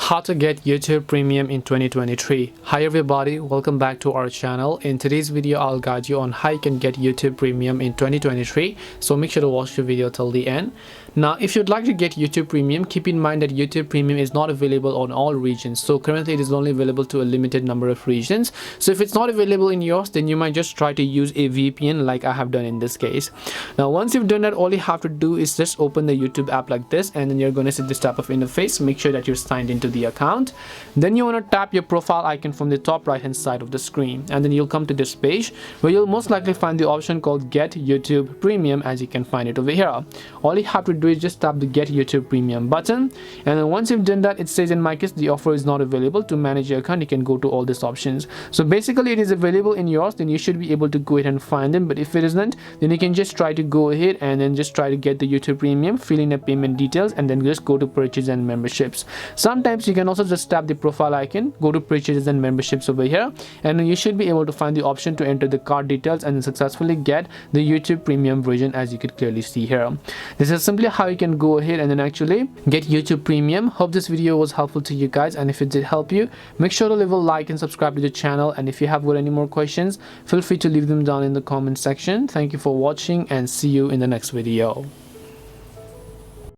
How to get YouTube Premium in 2023. Hi everybody, welcome back to our channel. In today's video, I'll guide you on how you can get YouTube Premium in 2023. So make sure to watch the video till the end. Now, if you'd like to get YouTube Premium, keep in mind that YouTube Premium is not available on all regions. So currently it is only available to a limited number of regions. So if it's not available in yours, then you might just try to use a VPN like I have done in this case. Now, once you've done that, all you have to do is just open the YouTube app like this, and then you're going to see this type of interface. Make sure that you're signed into the account. Then you want to tap your profile icon from the top right hand side of the screen, and then you'll come to this page where you'll most likely find the option called Get YouTube Premium, as you can find it over here. All you have to do is just tap the Get YouTube Premium button, and then once you've done that, it says in my case the offer is not available. To manage your account, you can go to all these options. So basically it is available in yours, then you should be able to go ahead and find them. But if it isn't, then you can just try to go ahead and then just try to get the YouTube Premium, fill in the payment details, and then just go to purchase and memberships. Sometimes you can also just tap the profile icon, go to purchases and memberships over here, and then you should be able to find the option to enter the card details and then successfully get the YouTube Premium version, as you could clearly see here. This is simply how you can go ahead and then actually get YouTube Premium. Hope this video was helpful to you guys, and if it did help you, make sure to leave a like and subscribe to the channel. And if you have got any more questions, feel free to leave them down in the comment section. Thank you for watching, and see you in the next video.